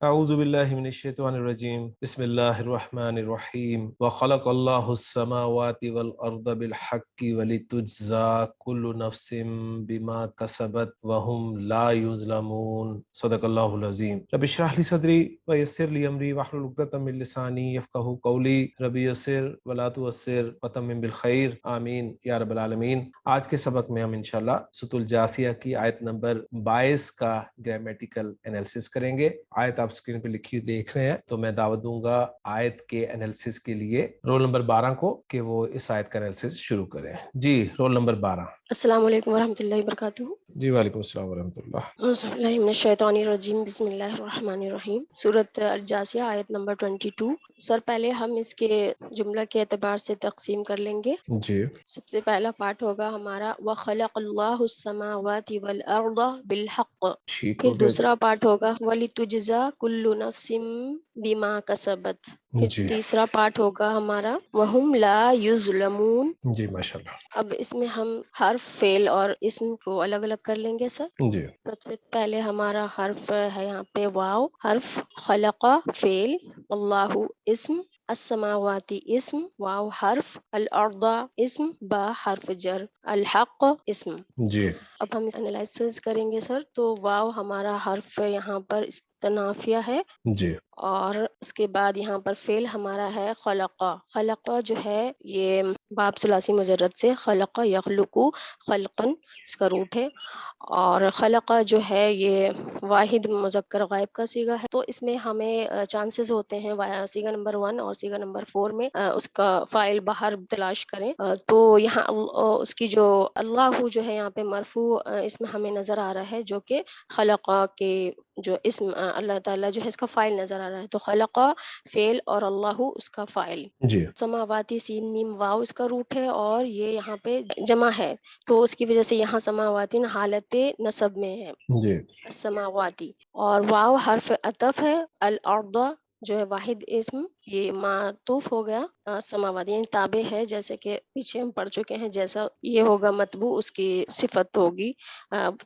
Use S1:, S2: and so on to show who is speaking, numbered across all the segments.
S1: اعوذ باللہ من الشیطان الرجیم بسم اللہ الرحمن الرحیم وخلق اللہ السماوات والارض بالحق ولتجزا کل نفس بما کسبت وهم لا یظلمون صدق اللہ العظیم رب اشرح لی صدری ویسر لی امری واحلل عقدۃ من لسانی یفقہوا قولی رب یسر ولا تعسر وتمم بالخیر آمین یا رب العالمین۔ آج کے سبق میں ہم انشاءاللہ سورۃ الجاثیہ کی آیت نمبر 22 کا گرامیٹیکل انالیسس کریں گے۔ آیت آپ اسکرین پہ لکھی دیکھ رہے ہیں، تو میں دعوت دوں گا آیت کے انالیسس کے لیے رول نمبر 12 کو کہ وہ اس آیت کا انالیسس شروع کریں۔ جی رول نمبر 12۔
S2: السلام علیکم ورحمۃ اللہ وبرکاتہ۔
S1: جی وعلیکم السلام ورحمۃ اللہ۔
S2: اعوذ باللہ من الشیطان الرجیم، بسم اللہ الرحمن الرحیم۔ سورۃ الجاثیہ آیت نمبر 22۔ سر پہلے ہم اس کے جملہ کے اعتبار سے تقسیم کر لیں گے۔
S1: جی
S2: سب سے پہلا پارٹ ہوگا ہمارا وَخَلَقَ اللَّهُ السَّمَاوَاتِ وَالْأَرْضَ بِالْحَقِّ،
S1: ٹھیک
S2: پھر
S1: ہو گیا
S2: دوسرا پارٹ ہوگا وَلِتُجْزَى كُلُّ نَفْسٍ بِمَا كَسَبَتْ، پھر
S1: جی
S2: تیسرا پارٹ ہوگا ہمارا وَهُمْ لَا يُظْلَمُونَ۔
S1: جی ماشاءاللہ۔
S2: اب اس میں ہم حرف فعل اور اسم کو الگ الگ کر لیں گے سر۔
S1: جی
S2: سب سے پہلے ہمارا حرف ہے یہاں پہ واو، حرف خلق فعل، اللہ اسم، السماواتی اسم، واو حرف، الارض اسم، با حرف جر، الحق اسم۔
S1: جی
S2: اب ہم انالائسس کریں گے سر، تو واو ہمارا حرف یہاں پر استنافیہ ہے،
S1: جی
S2: اور اس کے بعد یہاں پر فعل ہمارا ہے خلقہ۔ خلقہ جو ہے یہ باب ثلاثی مجرد سے خلق یخلق خلقن، اس کا روٹ ہے، اور خلقہ جو ہے یہ واحد مذکر غائب کا صیغہ ہے، تو اس میں ہمیں چانسز ہوتے ہیں صیغہ نمبر 1 اور صیغہ نمبر 4 میں اس کا فاعل باہر تلاش کریں، تو یہاں اس کی جو اللہ جو ہے یہاں پہ مرفوع اس میں ہمیں نظر آ رہا ہے، جو کہ خلقہ کے جو اسم اللہ تعالیٰ جو ہے اس کا فاعل نظر آ رہا ہے، تو خلقہ فعل اور اللہ اس کا فاعل۔
S1: جی
S2: سماواتی سین میم واو اس کا روٹ ہے، اور یہ یہاں پہ جمع ہے، تو اس کی وجہ سے یہاں سماواتی حالت نصب میں ہے،
S1: جی
S2: السماواتی، اور واو حرف عطف ہے، الارض جو ہے واحد اسم، یہ معطوف ہو گیا سماواتی، یعنی تابع ہے، جیسے کہ پیچھے ہم پڑھ چکے ہیں، جیسا یہ ہوگا مطبوع اس کی صفت ہوگی،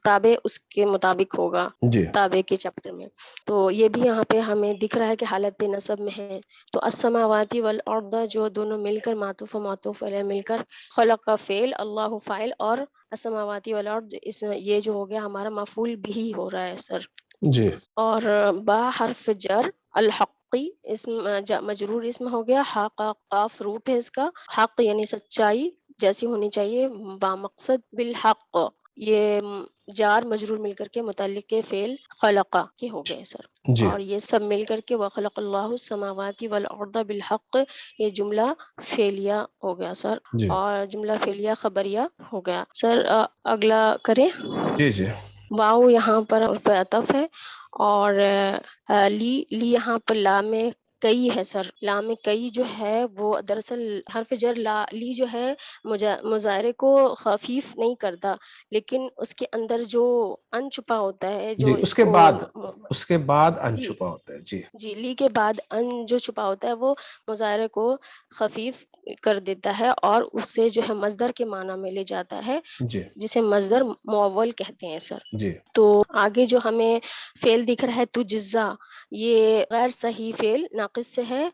S2: تابع اس کے مطابق ہوگا
S1: جی
S2: تابع کے چیپٹر میں، تو یہ بھی یہاں پہ ہمیں دکھ رہا ہے کہ حالت نصب میں ہے، تو السماواتی والارض جو دونوں مل کر معطوف و معطوف علیہ مل کر خلق کا فعل، اللہ فاعل، اور السماواتی والارض یہ جو ہو گیا ہمارا مفعول بھی ہو رہا ہے سر،
S1: جی
S2: اور با حرف جر، الحقی اسم مجرور اسم ہو گیا، حق قاف روٹ ہے اس کا، حق یعنی سچائی جیسی ہونی چاہیے، با مقصد بالحق، یہ جار مجرور مل کر کے متعلق کے فعل خلقہ کے ہو گئے سر،
S1: جی
S2: اور یہ سب مل کر کے وخلق اللہ السماوات والارض بالحق، یہ جملہ فعلیہ ہو گیا سر،
S1: جی
S2: اور جملہ فعلیہ خبریہ ہو گیا سر۔ اگلا کریں۔
S1: جی جی
S2: واؤ یہاں پر عطف ہے، اور لی یہاں پر لام کئی ہے سر، لام کئی جو ہے وہ دراصل حرف جر لی جو ہے مظاہرے کو خفیف نہیں کرتا، لیکن اس کے اندر جو ان چھپا ہوتا ہے، جو
S1: جی
S2: اس
S1: اس کے
S2: کو
S1: بعد ان
S2: جی
S1: چھپا ہوتا ہے۔ جی
S2: جی لی کے بعد ان جو چھپا ہوتا ہے وہ مظاہرے کو خفیف کر دیتا ہے، اور اس سے جو ہے مصدر کے معنی میں لے جاتا ہے،
S1: جی
S2: جسے مصدر معول کہتے ہیں سر۔
S1: جی
S2: تو آگے جو ہمیں فعل دکھ رہا ہے تجزا، یہ غیر صحیح فعل ناقص سے ہے،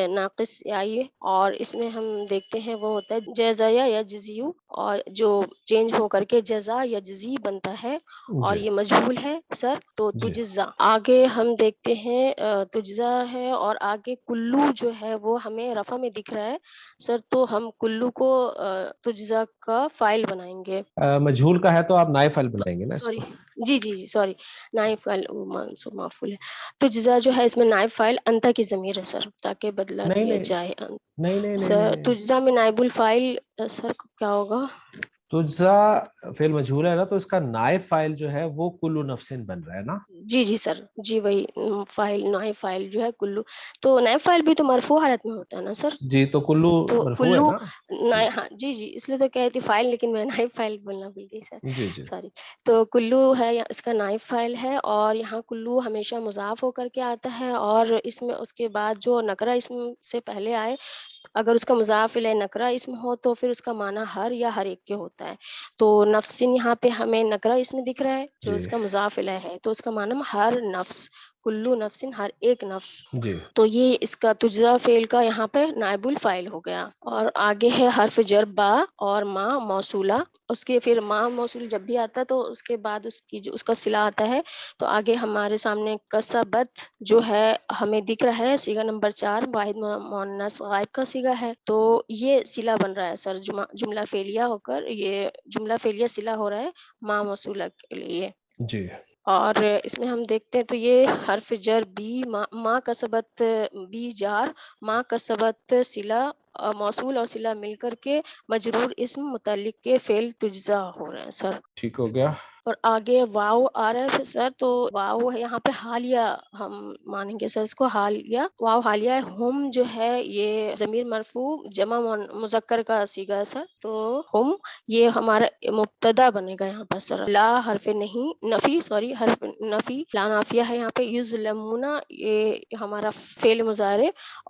S2: ناقص آئیے، اور اس میں ہم دیکھتے ہیں وہ ہوتا ہے جزایا یا جزیو، اور جو چینج ہو کر کے جزا یا جزی بنتا ہے، اور
S1: جی
S2: یہ مجہول ہے سر، تو
S1: جی
S2: تجزا۔ آگے ہم دیکھتے ہیں تجزا ہے، اور آگے کلو جو ہے وہ ہمیں رفع میں دکھ رہا ہے سر، تو ہم کلو کو تجزا کا فائل بنائیں گے،
S1: مجہول کا ہے تو آپ نائب فائل بنائیں گے نا اس
S2: سوری،
S1: کو؟
S2: جی سوری، نائب فائل منصوب معفول ہے، تو جزا جو ہے اس میں نائب فائل انتا کی ضمیر ہے سر، تاکہ بدلہ
S1: نہیں
S2: دیا
S1: نہیں
S2: جائے۔
S1: نہیں نہیں نہیں نہیں
S2: سر
S1: نہیں
S2: تجزا میں نائب الفائل سر کیا ہوگا؟
S1: تجزا فعل مجہول ہے نا، تو اس کا نائب فائل جو ہے وہ کلو نفسن بن رہا ہے نا۔
S2: جی سر، جی وہی فائل، نائب فائل جو ہے کلو، تو نائب فائل بھی تو مرفوع حالت میں ہوتا ہے نا سر،
S1: جی تو کلو
S2: تو
S1: مرفوع ہے
S2: کلو
S1: نا۔ جی
S2: ہاں جی اس لیے تو کہتی فائل، لیکن میں نائب فائل بولنا بھول گئی سر،
S1: جی جی
S2: سوری۔ تو کلو ہے اس کا نائب فائل ہے، اور یہاں کلو ہمیشہ مضاف ہو کر کے آتا ہے، اور اس میں اس کے بعد جو نکرہ اسم سے پہلے آئے، اگر اس کا مضاف الیہ نکرہ اسم ہو تو پھر اس کا معنی ہر یا ہر ایک کے ہوتا ہے، تو نفسن یہاں پہ ہمیں نکرہ اسم دکھ رہا ہے جو
S1: جی
S2: اس کا مضاف الیہ ہے، تو اس کا معنی ہر نفس، کلو نفس ہر ایک نفس.
S1: جی
S2: تو یہ اس کا تجزا فعل کا یہاں پہ نائب الفاعل ہو گیا. اور آگے ہے حرف جر با اور ما موصولہ. اس کے پھر ما موصول جب بھی آتا ہے تو اس کے بعد اس کی جو اس کا صلہ آتا ہے. تو آگے ہمارے سامنے کسبت جو ہے ہمیں دکھ رہا ہے صیغہ نمبر 4 واحد مؤنث غائب کا صیغہ ہے. تو یہ صلہ بن رہا ہے سر جملہ فعلیہ ہو کر یہ جملہ فعلیہ صلہ ہو رہا ہے ما موصولہ کے لیے.
S1: جی
S2: اور اس میں ہم دیکھتے ہیں تو یہ حرف جر بی ما کسبت بی جار ما کسبت صلہ موصول اور صلہ مل کر کے مجرور اسم متعلق کے فعل تجزا ہو رہے ہیں سر.
S1: ٹھیک ہو گیا.
S2: اور آگے واو آ رہا ہے سر. تو واو ہے یہاں پہ حالیہ ہم مانیں گے سر اس کو حالیہ. واو حالیہ ہے. ہم جو ہے یہ ضمیر مرفوع جمع مذکر کا صیغہ ہے سر. تو ہم یہ ہمارا مبتدا بنے گا یہاں پر سر. لا حرف نہیں نفی حرف نفی لا نافیہ ہے یہاں پہ. یظلمون یہ ہمارا فعل مضارع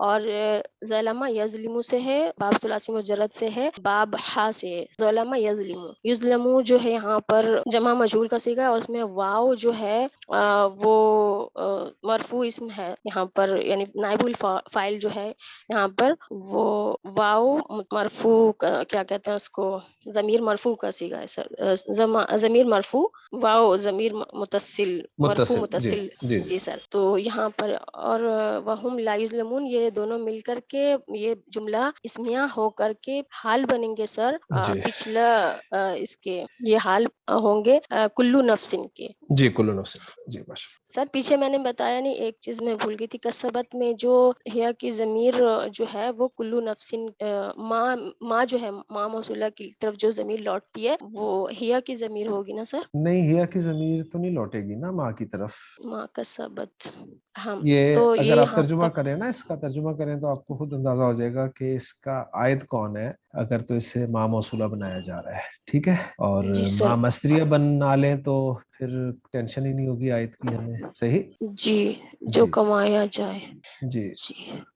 S2: اور ظلم یظلم سے ہے باب ثلاثی مجرد سے ہے باب ہا سے ظلم یظلم جو ہے یہاں پر جمع مجہول کا صیغہ ہے اور اس میں واو جو ہے وہ مرفوع اسم ہے یہاں پر یعنی نائب الفاعل جو ہے یہاں پر وہ واو مرفوع کیا کہتے ہیں اس کو ضمیر مرفوع کا صیغہ ہے سر. ضمیر مرفوع واو ضمیر متصل مرفوع
S1: جی
S2: متصل.
S1: جی
S2: جی سر. تو یہاں پر اور وہم لا یظلمون یہ دونوں مل کر کے یہ جملہ اسمیہ ہو کر کے حال بنیں گے سر.
S1: جی
S2: پچھلا اس کے یہ حال ہوں گے کلو نفسن کے.
S1: جی کلو نفس. جی ماشاء
S2: سر پیچھے میں نے بتایا نہیں ایک چیز میں بھول گئی تھی. کسبت میں جو ہیا کی ضمیر جو ہے وہ کلو نفسن ماں جو ہے ماں موصولہ کی طرف جو ضمیر لوٹتی ہے وہ ہیا کی ضمیر ہوگی نا سر.
S1: نہیں ہیا کی ضمیر تو نہیں لوٹے گی نا ماں کی طرف.
S2: ماں کسبت ہم
S1: یہ
S2: تو
S1: اگر
S2: یہ
S1: آپ
S2: یہاں
S1: ترجمہ
S2: تک
S1: کریں نا اس کا ترجمہ کریں تو آپ کو خود اندازہ ہو جائے گا کہ اس کا عائد کون ہے. اگر تو اسے ماں موصولہ بنایا جا رہا ہے ٹھیک ہے اور
S2: جی سر.
S1: ماں مصدریہ بنا لیں تو پھر ٹینشن ہی نہیں ہوگی عائد کی ہمیں. صحیح.
S2: جی جو
S1: جی
S2: کمایا جائے.
S1: جی
S2: جی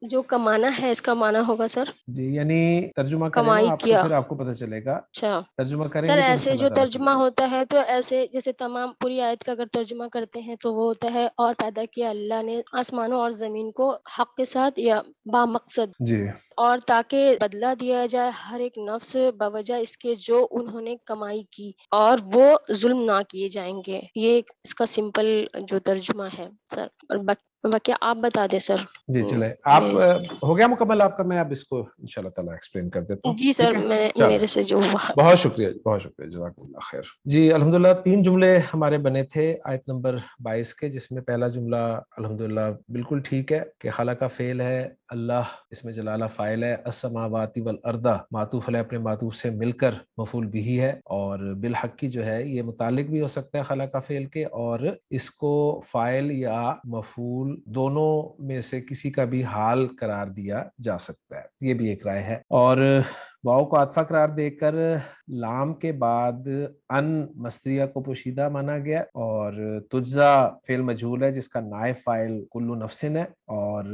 S2: جو کمانا ہے اس کا معنی ہوگا سر
S1: جی یعنی ترجمہ کریں نا
S2: کمائی
S1: آپ تو
S2: کیا.
S1: پھر آپ کو پتہ چلے گا.
S2: اچھا
S1: ترجمہ کریں
S2: سر
S1: گے تو
S2: ایسے
S1: انشاءاللہ
S2: جو
S1: تعالیٰ
S2: ترجمہ
S1: کلیئر ہوگا.
S2: ہوتا ہے تو ایسے جیسے تمام پوری آیت کا اگر ترجمہ کرتے ہیں تو وہ ہوتا ہے اور پیدا کیا اللہ نے آسمانوں اور زمین کو حق کے ساتھ یا با مقصد
S1: جی
S2: اور تاکہ بدلہ دیا جائے ہر ایک نفس بوجہ اس کے جو انہوں نے کمائی کی اور وہ ظلم نہ کیے جائیں گے. یہ اس کا سمپل جو ترجمہ ہے سر. اور باقی آپ بتا دیں سر.
S1: جی چلے آپ
S2: میرے
S1: ہو گیا مکمل آپ کا. میں اب اس کو انشاءاللہ تعالیٰ ایکسپلین کر دیتا ہوں.
S2: جی سر
S1: ٹھیک ہے چلو
S2: میرے سے جو ہوا.
S1: بہت شکریہ بہت شکریہ جزاک اللہ خیر. جی الحمدللہ 3 جملے ہمارے بنے تھے آیت نمبر 22 کے جس میں پہلا جملہ الحمدللہ بالکل ٹھیک ہے کہ خلق کا فعل ہے اللہ اس میں جلالہ فاعل ہے السماوات والارض معطوف علیہ اپنے معطوف سے مل کر مفعول بھی ہے اور بالحق کی جو ہے یہ متعلق بھی ہو سکتا ہے خلق کا فعل کے اور اس کو فاعل یا مفعول دونوں میں سے کسی کا بھی حال قرار دیا جا سکتا ہے. یہ بھی ایک رائے ہے. اور واو کو عاطفہ قرار دے کر لام کے بعد ان مصدریہ کو پوشیدہ مانا گیا اور تجزا فعل مجہول ہے جس کا نائب فاعل کلو نفسن ہے اور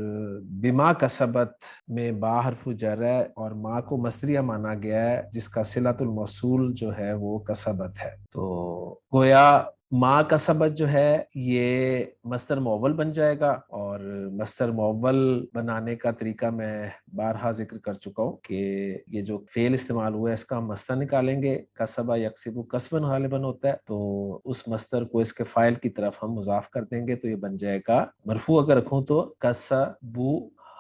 S1: بما کسبت میں با حرف جر ہے اور ما کو مصدریہ مانا گیا ہے جس کا صلۃ الموصول جو ہے وہ کسبت ہے. تو گویا ما کسبت جو ہے یہ مصدر معول بن جائے گا اور مصدر معول بنانے کا طریقہ میں بارہا ذکر کر چکا ہوں کہ یہ جو فعل استعمال ہوا ہے اس کا ہم مصدر نکالیں گے. کسبہ یکسبو کسبن غالباً ہوتا ہے تو اس مصدر کو اس کے فاعل کی طرف ہم مضاف کر دیں گے تو یہ بن جائے گا مرفوع اگر رکھوں تو کسبو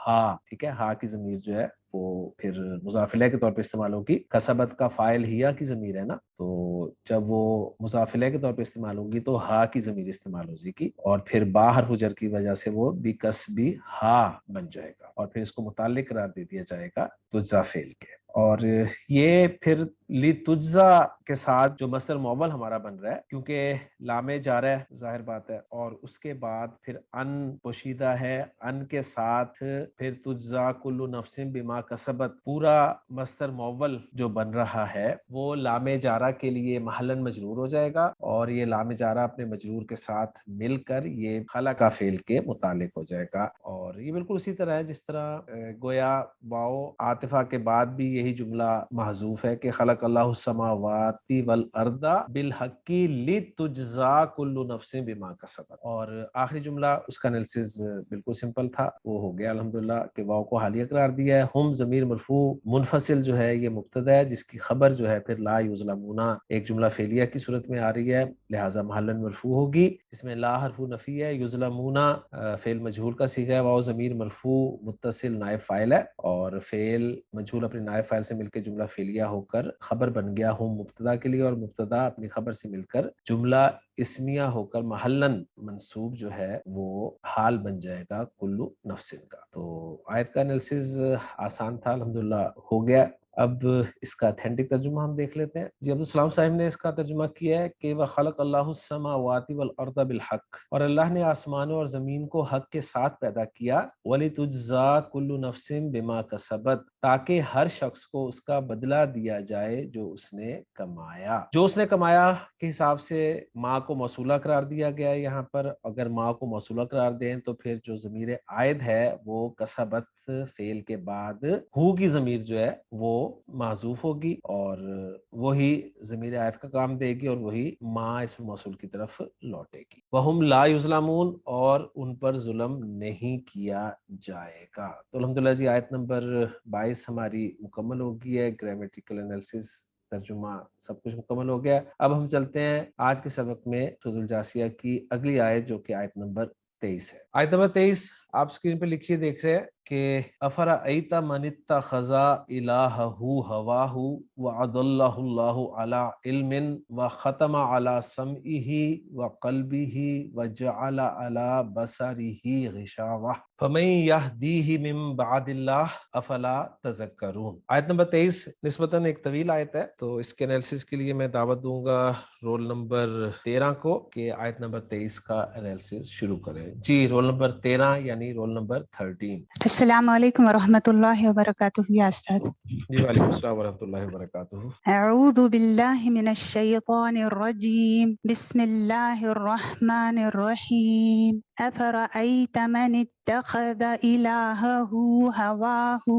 S1: ہا. ٹھیک ہے ہا کی ضمیر جو ہے وہ پھر مضاف الیہ کے طور پہ استعمال ہوگی. کسبت کا فاعل ہیا کی ضمیر ہے نا تو جب وہ مضاف الیہ کے طور پہ استعمال ہوگی تو ہا کی ضمیر استعمال ہو جائے گی اور پھر با حرف جر کی وجہ سے وہ بکسبی ہا بن جائے گا اور پھر اس کو متعلق قرار دے دیا جائے گا تجزا فعل کے. اور یہ پھر لی تجزا کے ساتھ جو مصدر معول ہمارا بن رہا ہے کیونکہ لام جارہ ہے ظاہر بات ہے اور اس کے بعد پھر ان پوشیدہ ہے ان کے ساتھ پھر تجزا کل نفس بما کسبت پورا مصدر معول جو بن رہا ہے وہ لام جارہ کے لیے محلاً مجرور ہو جائے گا اور یہ لام جارہ اپنے مجرور کے ساتھ مل کر یہ خلق فعل کے متعلق ہو جائے گا. اور یہ بالکل اسی طرح ہے جس طرح گویا واو عاطفہ کے بعد بھی یہی جملہ محذوف ہے کہ خلق خلق اللہ السماوات والارض بالحق لتجزا کل نفس بما کسبت. اور آخری جملہ اس کا انالیسز بالکل سمپل تھا، وہ ہو گیا الحمدللہ کہ واو کو حالیہ قرار دیا ہے. ہم ضمیر مرفوع منفصل جو ہے یہ مبتدا ہے، جس کی خبر جو ہے پھر لا یظلمون ایک جملہ فعلیہ کی صورت میں آ رہی ہے، لہٰذا محلاً مرفوع ہوگی، جس میں لا حرف نفی ہے، یظلمون فعل مجہول کا صیغہ ہے، واو ضمیر مرفوع متصل نائب فاعل ہے، اور فعل مجہول اپنے نائب فاعل سے مل کے جملہ فعلیہ ہو کر خبر بن گیا ہم مبتدا کے لیے، اور مبتدا اپنی خبر سے مل کر جملہ اسمیہ ہو کر محلاً منصوب جو ہے وہ حال بن جائے گا کلو نفسن کا. تو آیت کا انالیسز آسان تھا، الحمدللہ ہو گیا. اب اس کا اتھینٹک ترجمہ ہم دیکھ لیتے ہیں. جی عبدالسلام صاحب نے اس کا ترجمہ کیا ہے کہ وَخَلَقَ اللَّهُ السَّمَاوَاتِ وَالْأَرْضَ بِالْحَقِّ، اور اللہ نے آسمانوں اور زمین کو حق کے ساتھ پیدا کیا، وَلِتُجْزَا كُلُّ نَفْسٍ بِمَا كَسَبَتْ، تاکہ ہر شخص کو اس کا بدلہ دیا جائے جو اس نے کمایا. جو اس نے کمایا کے حساب سے ماں کو موصولہ قرار دیا گیا ہے یہاں پر. اگر ماں کو موصولہ قرار دیں تو پھر جو ضمیر عائد ہے وہ کسبت فعل کے بعد ہو کی ضمیر جو ہے وہ محذوف ہوگی، اور وہی ضمیر عائد کا کام دے گی، اور وہی ماں اسم موصول کی طرف لوٹے گی. وَهُمْ لَا يُظْلَمُونَ، اور ان پر ظلم نہیں کیا جائے گا. تو الحمدللہ جی آیت نمبر 22 ہماری مکمل ہو گئی ہے. گرامیٹیکل انالیسس، ترجمہ سب کچھ مکمل ہو گیا. اب ہم چلتے ہیں آج کے سبق میں سورۃ الجاثیہ کی اگلی آیت جو کہ آیت نمبر 23 ہے. آیت نمبر 23 آپ اسکرین پہ لکھیے دیکھ رہے ہیں کہ افرأیت من اتخذ الہہ ہواہ وأضلہ اللہ علی علم وختم علی سمعہ وقلبہ وجعل علی بصرہ غشاوہ فمن یہدیہ من بعد اللہ افلا تذکرون. آیت نمبر 23 نسبتاً ایک طویل آیت ہے، تو اس کے انالیسس کے لیے میں دعوت دوں گا رول نمبر 13 کو کہ آیت نمبر 23 کا انالیسس شروع کریں. جی رول نمبر 13 یعنی رول نمبر 13.
S3: السلام علیکم ورحمۃ اللہ وبرکاتہ. یا استاذ.
S1: جی وعلیکم السلام ورحمۃ اللہ وبرکاتہ.
S3: اعوذ باللہ من الشیطان الرجیم. بسم اللہ الرحمن الرحیم. افرأیت من اتخذ الہہ ہواہ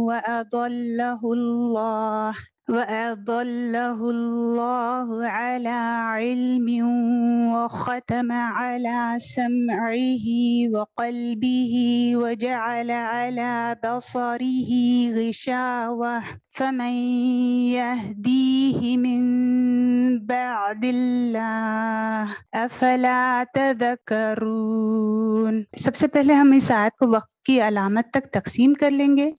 S3: وأضله الله على علم وختم على سمعه وقلبه وجعل على بصره غشاوة فمن يهديه من بعد الله أفلا تذكرون. سب سے پہلے ہم اس آیت کو وقف کی علامت تک تقسیم کر لیں گے،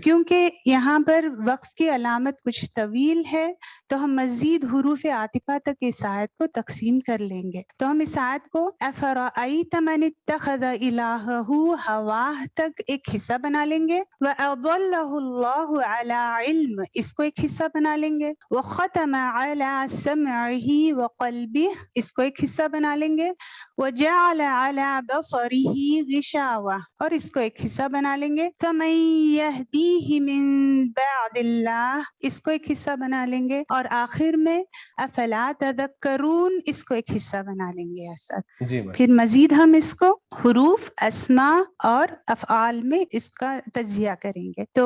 S3: کیونکہ یہاں پر وقف کی علامت کچھ طویل ہے، تو ہم مزید حروف عاطفہ تک اس آیت کو تقسیم کر لیں گے. تو ہم اس آیت کو افرأیت من اتخذ الہہ ہواہ تک ایک حصہ بنا لیں گے، وأضلہ اللہ علی علم اس کو ایک حصہ بنا لیں گے، وختم علی سمعہ وقلبہ اس کو ایک حصہ بنا لیں گے، وجعل علی بصرہ غشاوہ اور اس کو ایک حصہ بنا لیں گے، فمن یہدیہ من بعد اللہ اس کو ایک حصہ بنا لیں گے، اور آخر میں افلا تذکرون اس کو ایک حصہ بنا لیں گے. پھر مزید ہم اس کو حروف، اسماء اور افعال میں اس کا تجزیہ کریں گے. تو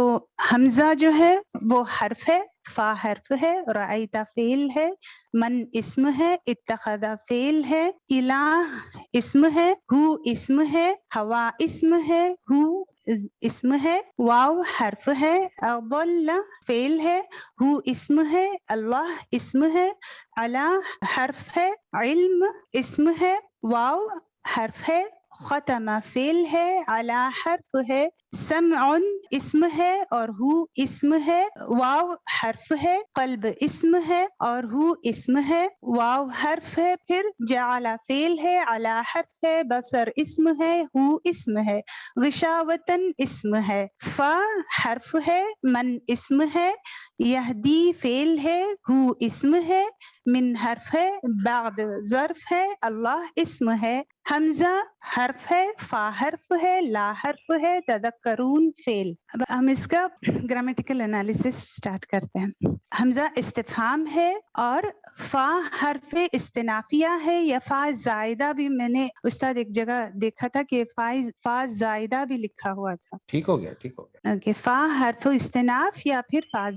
S3: حمزہ جو ہے وہ حرف ہے، فا حرف ہے، رأیت فعل ہے، من اسم ہے، اتخذ فعل ہے، الہ اسم ہے، ہو اسم ہے، ہوا اسم ہے، ہو اسم ہے، واو حرف ہے، اضل فعل ہے، ہو اسم ہے، اللہ اسم ہے، علی حرف ہے، علم اسم ہے، واو حرف ہے، ختم فعل ہے، علی حرف ہے، سمع اسم ہے اور ہو اسم ہے، واو حرف ہے، قلب اسم ہے اور ہو اسم ہے، واو حرف ہے، پھر جعل فعل ہے، علی حرف ہے، بصر اسم ہے، ہو اسم ہے، غشاوتن اسم ہے، فا حرف ہے، من اسم ہے، یہدی فعل ہے، ہو اسم ہے، من حرف ہے، بعد ظرف ہے، اللہ اسم ہے، حمزہ حرف ہے، فا حرف ہے، لا حرف ہے، تذکرون فعل. اب ہم اس کا گرامیٹیکل انالیسس سٹارٹ کرتے ہیں. حمزہ استفہام ہے اور فا حرف استنافیہ ہے، یا فا زائدہ بھی میں نے استاد ایک جگہ دیکھا تھا کہ فا زائدہ بھی لکھا ہوا تھا.
S1: ٹھیک ہو گیا.
S3: فا حرف استناف یا پھر فا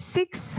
S3: 6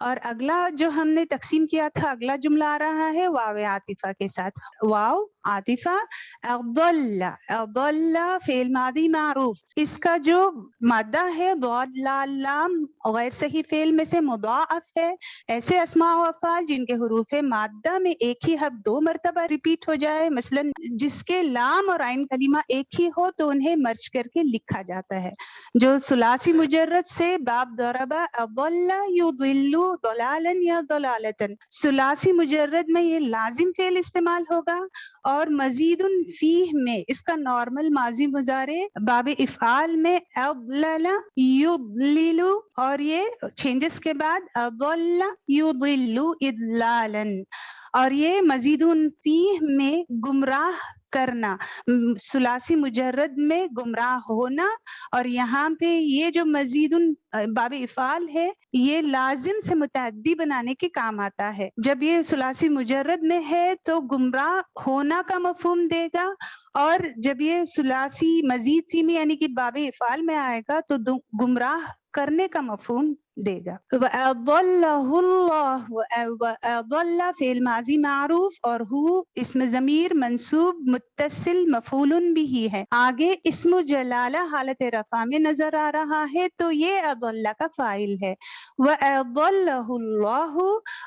S3: اور اگلا جو ہم نے تقسیم کیا تھا اگلا جملہ آ رہا ہے واو عاطفہ کے ساتھ. واو عاطفہ اضل، اضل فعل ماضی معروف، اس کا جو مادہ ہے ضاد لام لام غیر صحیح فعل میں سے مضاعف ہے. ایسے اسماء و افعال جن کے حروف مادہ میں ایک ہی حرف 2 مرتبہ ریپیٹ ہو جائے، مثلا جس کے لام اور عین کلمہ ایک ہی ہو تو انہیں مرج کر کے لکھا جاتا ہے. جو ثلاثی مجرد سے باب ضربہ اضل یضل ضلالا یا ضلالتن، ثلاثی مجرد میں یہ لازم فعل استعمال ہوگا، اور مزید فیہ میں اس کا نارمل ماضی مضارع باب افعال میں اضلل یضلل، اور یہ چینجز کے بعد اضل یضل اضلالا، اور یہ مزید فیہ میں گمراہ کرنا، ثلاثی مجرد میں گمراہ ہونا. اور یہاں پہ یہ جو مزید باب افعال ہے یہ لازم سے متعدی بنانے کے کام آتا ہے. جب یہ ثلاثی مجرد میں ہے تو گمراہ ہونا کا مفہوم دے گا، اور جب یہ ثلاثی مزید فی میں یعنی کہ باب افعال میں آئے گا تو گمراہ کرنے کا مفہوم دے گا. وَأَضَلَّهُ اللَّهُ، وَأَضَلَّ فعل ماضی معروف اور ہو اسم ضمیر منصوب متصل مفعول بھی ہے. آگے اسم جلالہ حالت رفع میں نظر آ رہا ہے تو یہ اضل کا فاعل ہے. وَأَضَلَّهُ اللَّهُ،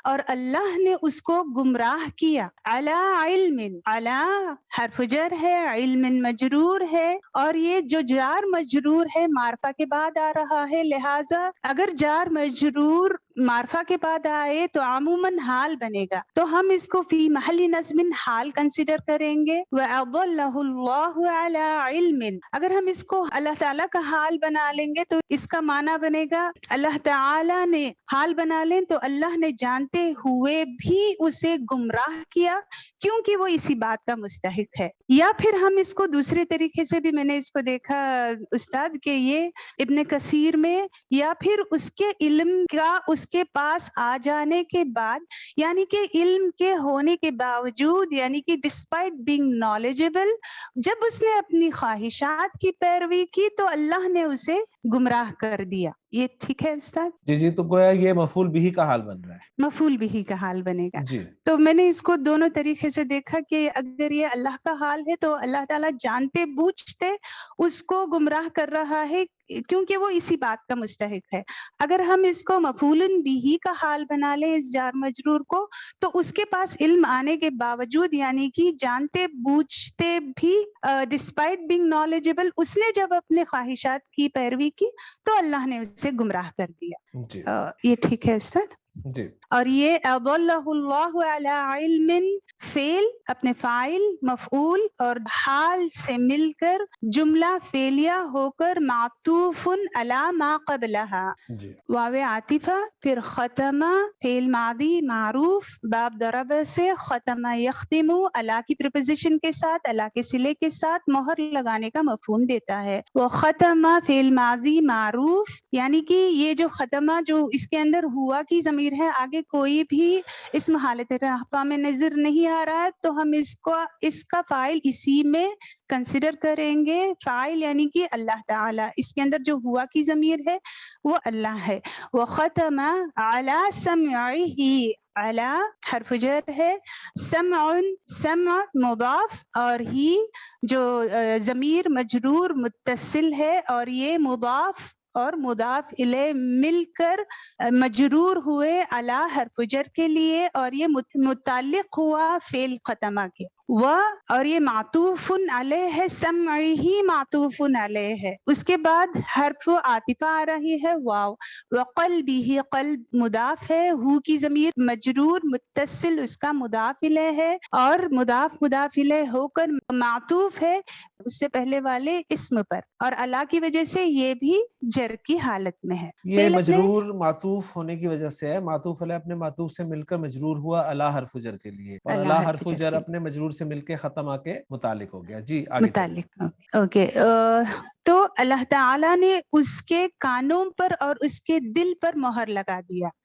S3: اور اللہ نے اس کو گمراہ کیا. عَلَى علم، عَلَى حرف جر ہے، علم مجرور ہے، اور یہ جو جار مجرور ہے معرفہ کے بعد آ رہا ہے، لہٰذا اگر جار مجرور معرفہ کے بعد آئے تو عموماً حال بنے گا، تو ہم اس کو فی محل نصب حال کنسیڈر کریں گے. وَأَضَلَّهُ اللَّهُ عَلَى علم، اگر ہم اس کو اللہ تعالیٰ کا حال بنا لیں گے تو اس کا معنی بنے گا اللہ تعالیٰ نے حال بنا لیں تو اللہ نے جانتے ہوئے بھی اسے گمراہ کیا کیونکہ وہ اسی بات کا مستحق ہے. یا پھر ہم اس کو دوسرے طریقے سے بھی میں نے اس کو دیکھا استاد کہ یہ ابن کثیر میں یا پھر اس کے علم کا اس کے پاس آ جانے کے بعد، یعنی کہ علم کے ہونے کے باوجود، یعنی کہ ڈسپائٹ بینگ نالجبل، جب اس نے اپنی خواہشات کی پیروی کی تو اللہ نے اسے گمراہ کر دیا. یہ ٹھیک ہے استاد؟
S1: جی تو گویا یہ مفعول بھی کا حال بن رہا ہے،
S3: مفعول بھی کا حال بنے گا.
S1: جی.
S3: تو میں نے اس کو دونوں طریقے سے دیکھا کہ اگر یہ اللہ کا حال ہے تو اللہ تعالیٰ جانتے بوجھتے اس کو گمراہ کر رہا ہے کیونکہ وہ اسی بات کا مستحق ہے. اگر ہم اس کو مفعول بھی کا حال بنا لیں اس جار مجرور کو، تو اس کے پاس علم آنے کے باوجود یعنی کہ جانتے بوجھتے بھی ڈسپائٹ بینگ نالجبل اس نے جب اپنے خواہشات کی پیروی کی تو اللہ نے اسے گمراہ کر دیا.
S1: جی.
S3: یہ ٹھیک ہے استاد؟
S1: جی.
S3: اور یہ اضلہ اللہ علی علم فعل اپنے فاعل مفعول اور حال سے مل کر جملہ فعلیہ ہو کر معطوف علی ما قبلہا.
S1: جی.
S3: واو عاطفہ، پھر ختمہ فعل ماضی معروف باب ضرب سے ختمہ یختم علی کی پریپوزیشن کے ساتھ، علی کے صلے کے ساتھ مہر لگانے کا مفہوم دیتا ہے. وہ ختمہ فعل ماضی معروف یعنی کہ یہ جو ختمہ جو اس کے اندر ہوا کی ضمیر ہے، آگے کوئی بھی اسم حالت رفع میں نظر نہیں آ رہا ہے تو ہم اس کا فاعل اسی میں کنسیڈر کریں گے. فاعل یعنی کہ اللہ تعالی، اس کے اندر جو ہوا کی ضمیر ہے وہ اللہ ہے. وختم علی سمعہ، علی حرف جر ہے، سمع سمع مضاف، اور ہی جو ضمیر مجرور متصل ہے اور یہ مضاف اور مضاف الیہ مل کر مجرور ہوئے علی حرف جر کے لیے، اور یہ متعلق ہوا فعل ختمہ کے. اور یہ معطوف علیہ ہے، سمعہ معطوف علیہ ہے. اس کے بعد حرف عاطفہ آ رہی ہے واو. وقلبہ، قلب مضاف ہے، ہو کی ضمیر مجرور متصل اس کا مضاف الیہ ہے، اور مضاف الیہ ہو کر معطوف ہے اس سے پہلے والے اسم پر، اور اللہ کی وجہ سے یہ بھی جر کی حالت میں ہے.
S1: یہ مجرور معطوف ہونے کی وجہ سے ہے، معطوف علیہ اپنے معطوف سے مل کر مجرور ہوا اللہ حرف جر کے لیے، اور اللہ حرف جر اپنے مجرور سے مل کے ختم آ کے متعلق ہو گیا. جی آگے
S3: متعلق. اوکے. تو اللہ تعالیٰ نے اس کے کانوں پر اور اس کے دل پر مہر لگا دیا.